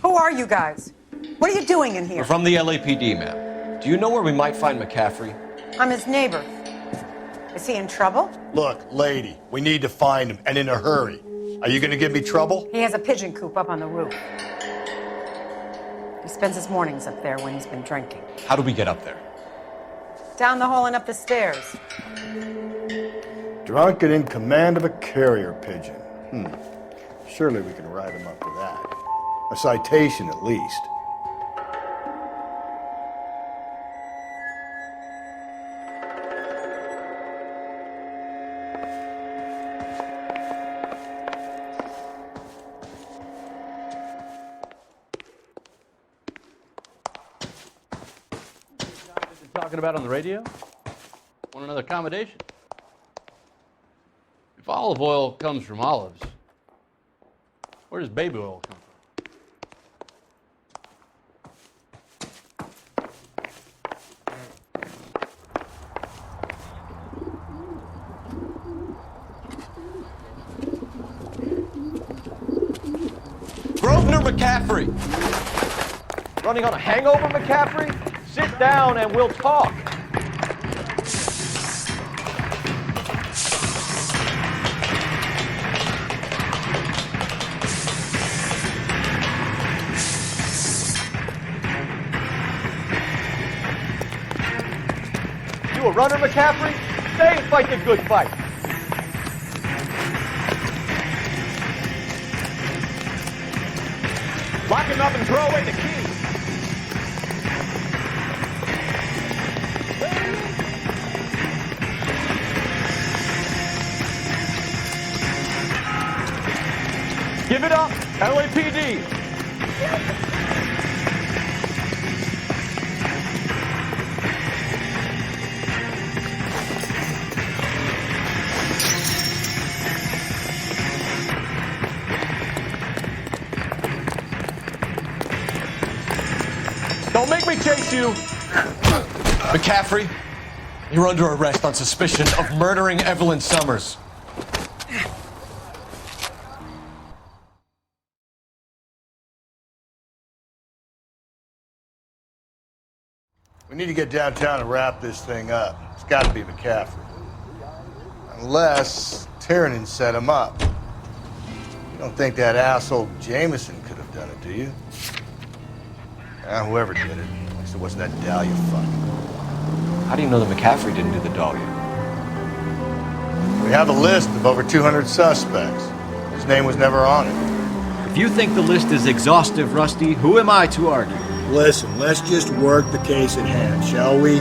Who are you guys? What are you doing in here? We're from the LAPD, ma'am. Do you know where we might find McCaffrey? I'm his neighbor. Is he in trouble? Look, lady, we need to find him, and in a hurry. Are you gonna give me trouble? He has a pigeon coop up on the roof. He spends his mornings up there when he's been drinking. How do we get up there? Down the hall and up the stairs. Drunk and in command of a carrier pigeon. Surely we can write him up for that. A citation, at least. Talking about on the radio? Want another accommodation? If olive oil comes from olives, where does baby oil come from? Grosvenor McCaffrey! Running on a hangover, McCaffrey? Sit down and we'll talk. You a runner, McCaffrey? Stay and fight the good fight. Lock him up and throw away the key. Give it up, LAPD. Don't make me chase you. McCaffrey, you're under arrest on suspicion of murdering Evelyn Summers. We need to get downtown and wrap this thing up. It's got to be McCaffrey. Unless Tiernan set him up. You don't think that asshole Jameson could have done it, do you? Whoever did it. At least it wasn't that Dahlia fuck. How do you know that McCaffrey didn't do the Dahlia? We have a list of over 200 suspects. His name was never on it. If you think the list is exhaustive, Rusty, who am I to argue? Listen, let's just work the case at hand, shall we?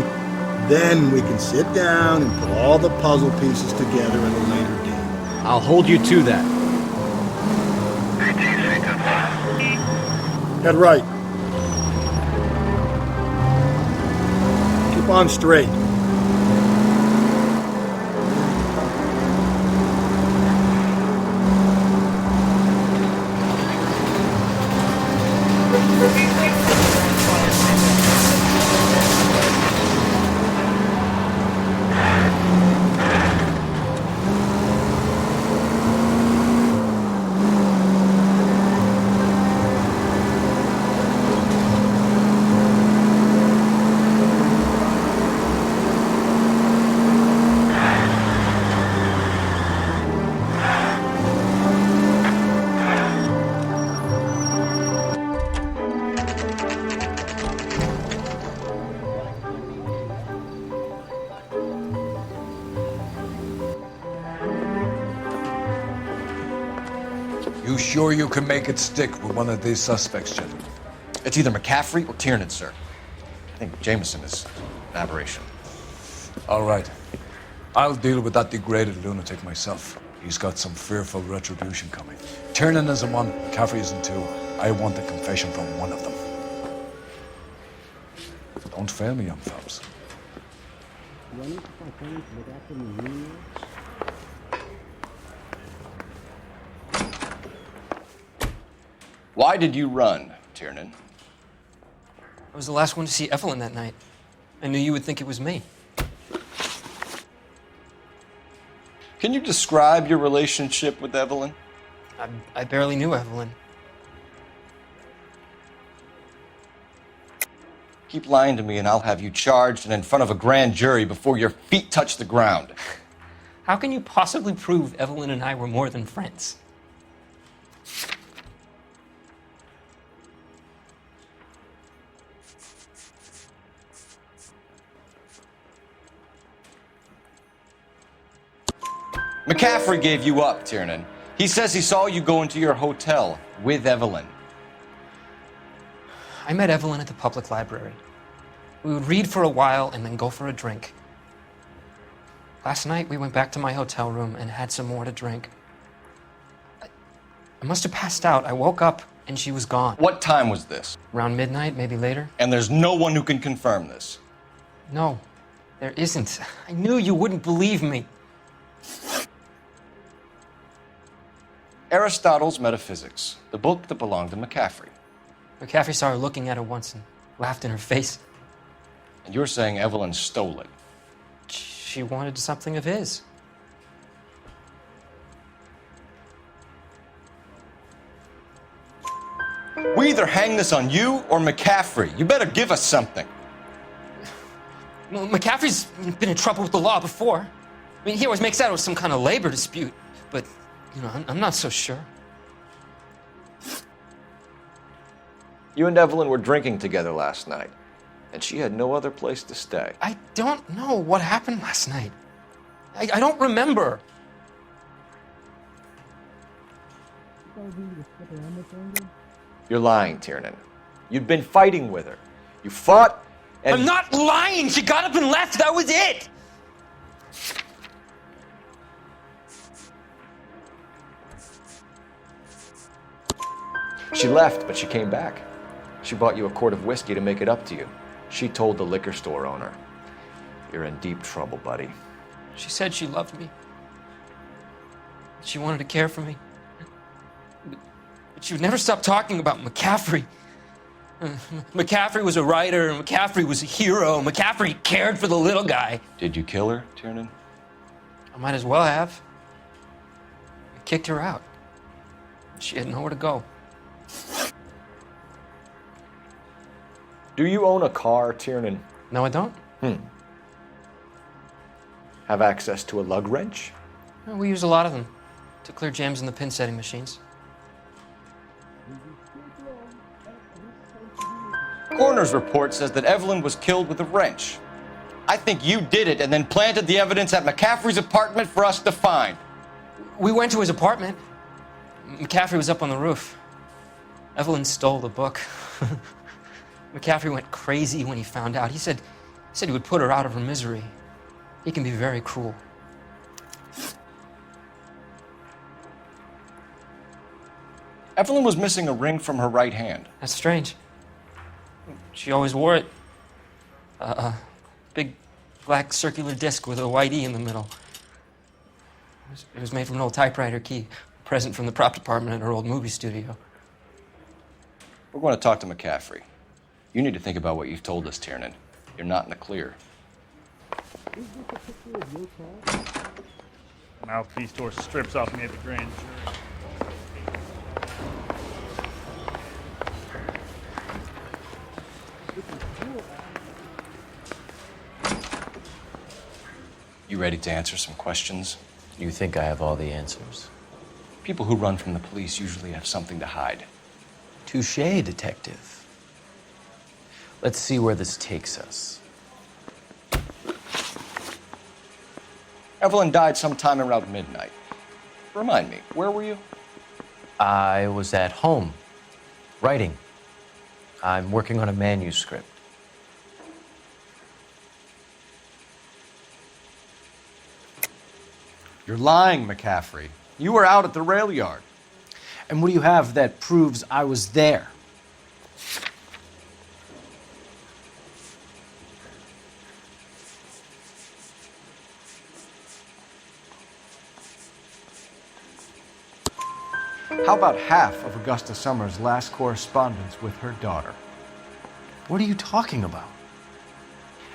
Then we can sit down and put all the puzzle pieces together at a later date. I'll hold you to that. Head right. Keep on straight. You sure you can make it stick with one of these suspects, gentlemen? It's either McCaffrey or Tiernan, sir. I think Jameson is an aberration. All right. I'll deal with that degraded lunatic myself. He's got some fearful retribution coming. Tiernan is in one, McCaffrey is in two. I want the confession from one of them. Don't fail me, young Phelps. Why did you run, Tiernan? I was the last one to see Evelyn that night. I knew you would think it was me. Can you describe your relationship with Evelyn? I barely knew Evelyn. Keep lying to me and I'll have you charged and in front of a grand jury before your feet touch the ground. How can you possibly prove Evelyn and I were more than friends? McCaffrey gave you up, Tiernan. He says he saw you go into your hotel with Evelyn. I met Evelyn at the public library. We would read for a while and then go for a drink. Last night, we went back to my hotel room and had some more to drink. I must have passed out. I woke up and she was gone. What time was this? Around midnight, maybe later. And there's no one who can confirm this? No, there isn't. I knew you wouldn't believe me. Aristotle's Metaphysics, the book that belonged to McCaffrey. McCaffrey saw her looking at it once and laughed in her face. And you're saying Evelyn stole it? She wanted something of his. We either hang this on you or McCaffrey. You better give us something. Well, McCaffrey's been in trouble with the law before. I mean, he always makes out it was some kind of labor dispute, but, you know, I'm not so sure. You and Evelyn were drinking together last night, and she had no other place to stay. I don't know what happened last night. I don't remember. You're lying, Tiernan. You'd been fighting with her. You fought, and... I'm not lying! She got up and left! That was it! She left, but she came back. She bought you a quart of whiskey to make it up to you. She told the liquor store owner. You're in deep trouble, buddy. She said she loved me. She wanted to care for me. But she would never stop talking about McCaffrey. McCaffrey was a writer, McCaffrey was a hero, McCaffrey cared for the little guy. Did you kill her, Tiernan? I might as well have. I kicked her out. She had nowhere to go. Do you own a car, Tiernan? No, I don't. Have access to a lug wrench? Well, we use a lot of them to clear jams in the pin setting machines. Coroner's report says that Evelyn was killed with a wrench. I think you did it and then planted the evidence at McCaffrey's apartment for us to find. We went to his apartment. McCaffrey was up on the roof. Evelyn stole the book. McCaffrey went crazy when he found out. He said he would put her out of her misery. He can be very cruel. Evelyn was missing a ring from her right hand. That's strange. She always wore it. A big black circular disc with a white E in the middle. It was made from an old typewriter key, a present from the prop department at her old movie studio. We're going to talk to McCaffrey. You need to think about what you've told us, Tiernan. You're not in the clear. Mouthpiece tore strips off me at the grand jury. You ready to answer some questions? You think I have all the answers? People who run from the police usually have something to hide. Touché, detective. Let's see where this takes us. Evelyn died sometime around midnight. Remind me, where were you? I was at home, writing. I'm working on a manuscript. You're lying, McCaffrey. You were out at the rail yard. And what do you have that proves I was there? How about half of Augusta Summers' last correspondence with her daughter? What are you talking about?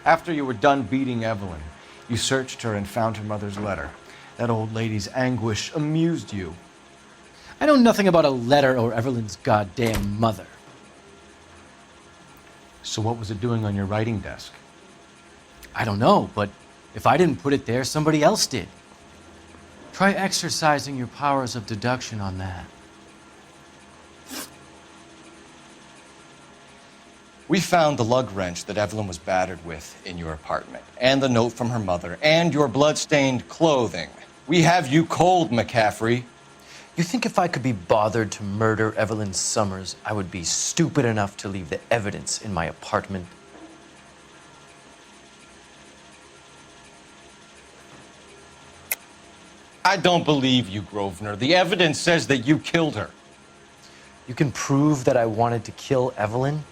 After you were done beating Evelyn, you searched her and found her mother's letter. That old lady's anguish amused you. I know nothing about a letter or Evelyn's goddamn mother. So what was it doing on your writing desk? I don't know, but if I didn't put it there, somebody else did. Try exercising your powers of deduction on that. We found the lug wrench that Evelyn was battered with in your apartment, and the note from her mother, and your blood-stained clothing. We have you cold, McCaffrey. You think if I could be bothered to murder Evelyn Summers, I would be stupid enough to leave the evidence in my apartment? I don't believe you, Grosvenor. The evidence says that you killed her. You can prove that I wanted to kill Evelyn?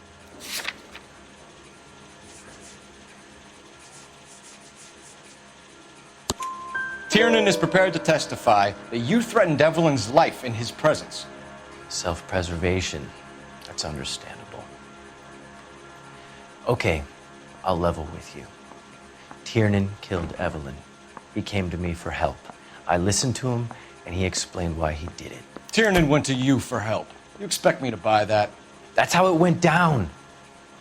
Tiernan is prepared to testify that you threatened Evelyn's life in his presence. Self-preservation. That's understandable. Okay, I'll level with you. Tiernan killed Evelyn. He came to me for help. I listened to him, and he explained why he did it. Tiernan went to you for help. You expect me to buy that? That's how it went down.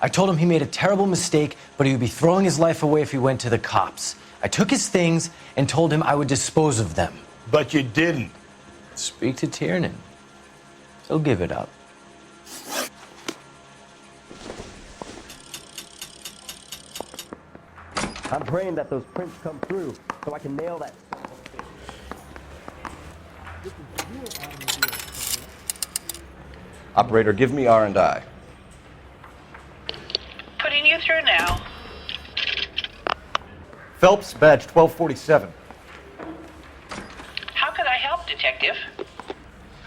I told him he made a terrible mistake, but he would be throwing his life away if he went to the cops. I took his things and told him I would dispose of them. But you didn't. Speak to Tiernan. He'll give it up. I'm praying that those prints come through so I can nail that. Operator, give me R&I. Putting you through now. Phelps, badge 1247. How could I help, Detective?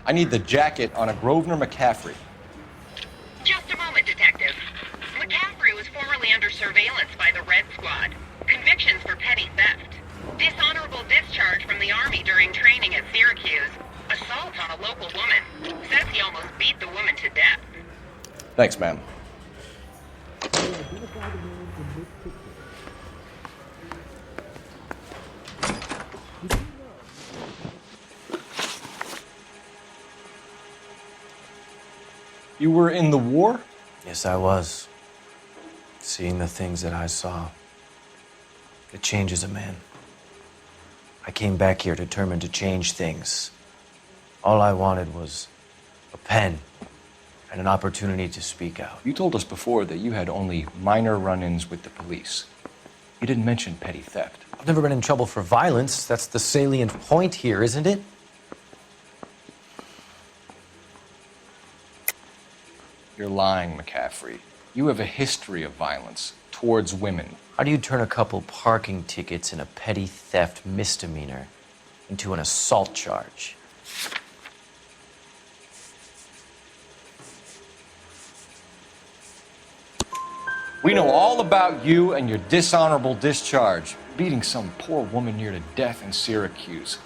I need the jacket on a Grosvenor McCaffrey. Just a moment, Detective. McCaffrey was formerly under surveillance by the Red Squad. Convictions for petty theft. Dishonorable discharge from the Army during training at Syracuse. Assault on a local woman. Says he almost beat the woman to death. Thanks, ma'am. You were in the war? Yes, I was. Seeing the things that I saw, it changes a man. I came back here determined to change things. All I wanted was a pen and an opportunity to speak out. You told us before that you had only minor run-ins with the police. You didn't mention petty theft. I've never been in trouble for violence. That's the salient point here, isn't it? You're lying, McCaffrey. You have a history of violence towards women. How do you turn a couple parking tickets and a petty theft misdemeanor into an assault charge? We know all about you and your dishonorable discharge, beating some poor woman near to death in Syracuse.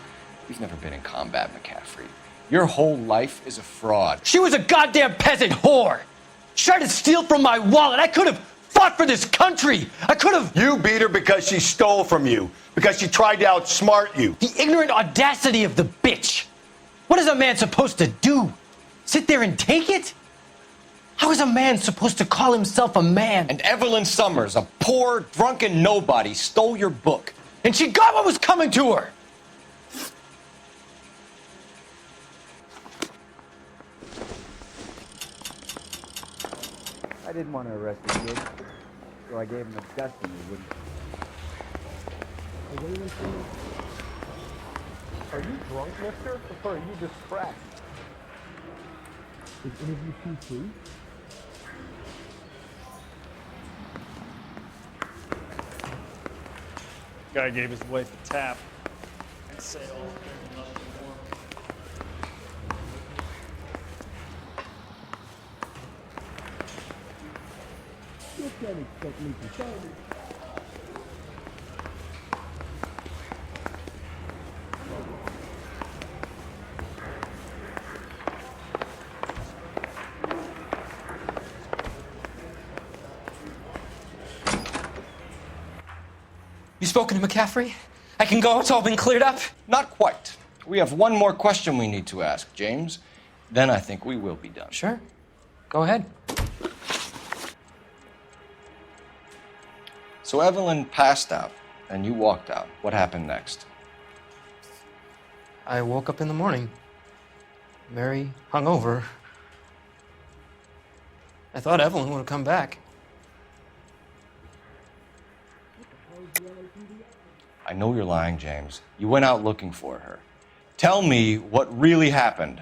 You've never been in combat, McCaffrey. Your whole life is a fraud. She was a goddamn peasant whore! She tried to steal from my wallet. I could have fought for this country. I could have... You beat her because she stole from you. Because she tried to outsmart you. The ignorant audacity of the bitch. What is a man supposed to do? Sit there and take it? How is a man supposed to call himself a man? And Evelyn Summers, a poor, drunken nobody, stole your book. And she got what was coming to her. I didn't want to arrest the kid, so I gave him a dusting he wouldn't. Are you drunk, mister? Or are you just cracked? Is interview PC? Guy gave his wife a tap. You spoken to McCaffrey? I can go, it's all been cleared up? Not quite. We have one more question we need to ask, James. Then I think we will be done. Sure. Go ahead. So Evelyn passed out, and you walked out. What happened next? I woke up in the morning, very hungover. I thought Evelyn would have come back. I know you're lying, James. You went out looking for her. Tell me what really happened.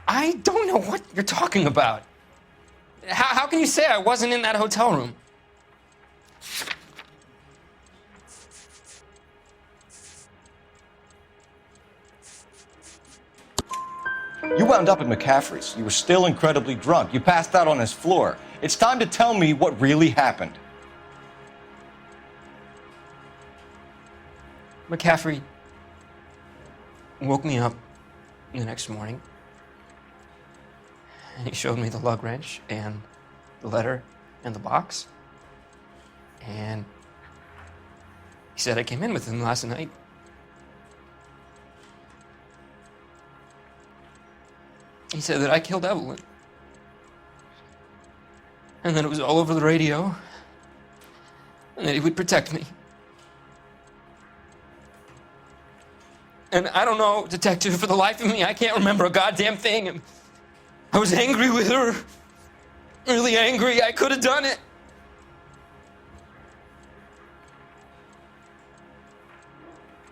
I don't know what you're talking about. How can you say I wasn't in that hotel room? You wound up at McCaffrey's. You were still incredibly drunk. You passed out on his floor. It's time to tell me what really happened. McCaffrey woke me up the next morning, and he showed me the lug wrench and the letter and the box, and he said I came in with him last night. He said that I killed Evelyn, and that it was all over the radio, and that he would protect me. And I don't know, Detective, for the life of me, I can't remember a goddamn thing. And I was angry with her. Really angry. I could have done it.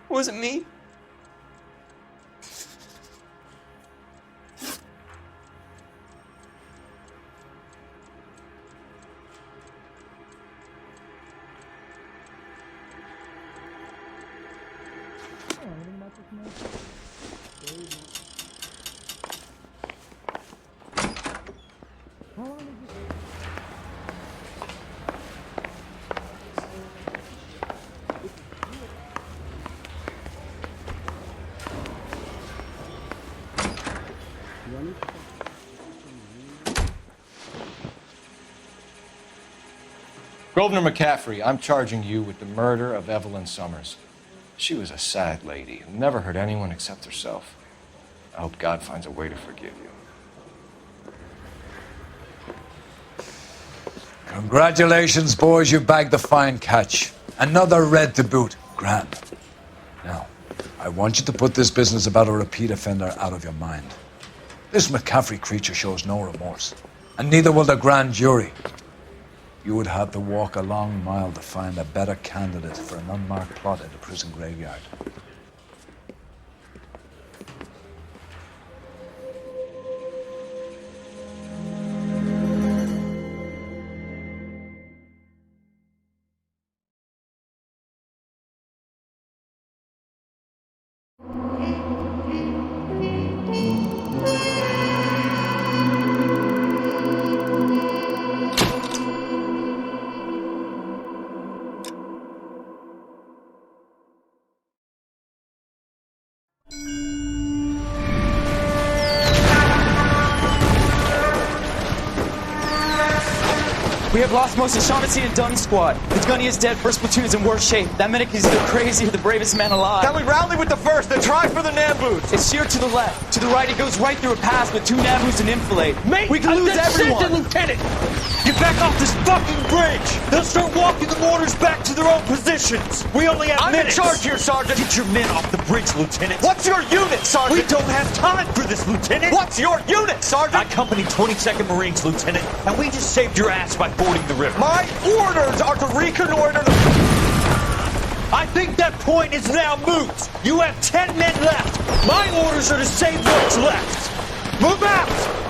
Was it me? Grosvenor McCaffrey, I'm charging you with the murder of Evelyn Summers. She was a sad lady who never hurt anyone except herself. I hope God finds a way to forgive you. Congratulations, boys. You bagged the fine catch. Another red to boot. Grand. Now, I want you to put this business about a repeat offender out of your mind. This McCaffrey creature shows no remorse, and neither will the grand jury. You would have to walk a long mile to find a better candidate for an unmarked plot in the prison graveyard. We have lost most of Shaughnessy and Dunn's squad. The gunny is dead, first platoon is in worse shape. That medic is either crazy or the bravest man alive. Then we rally with the first and try for the Nambus. It's sheer to the left. To the right, it goes right through a pass with 2 Nambus and enfilade. Mate, we can lose everyone. Lieutenant, get back off this fucking bridge. They'll start walking the mortars back to their own positions. We only have minutes. I'm in charge here, Sergeant. Get your men off the bridge, Lieutenant. What's your unit, Sergeant? We don't have time for this, Lieutenant. What's your unit, Sergeant? I company 22nd Marines, Lieutenant, and we just saved your ass by fording the river. My orders are to reconnoiter the... I think that point is now moot. You have 10 men left. My orders are to save what's left. Move out!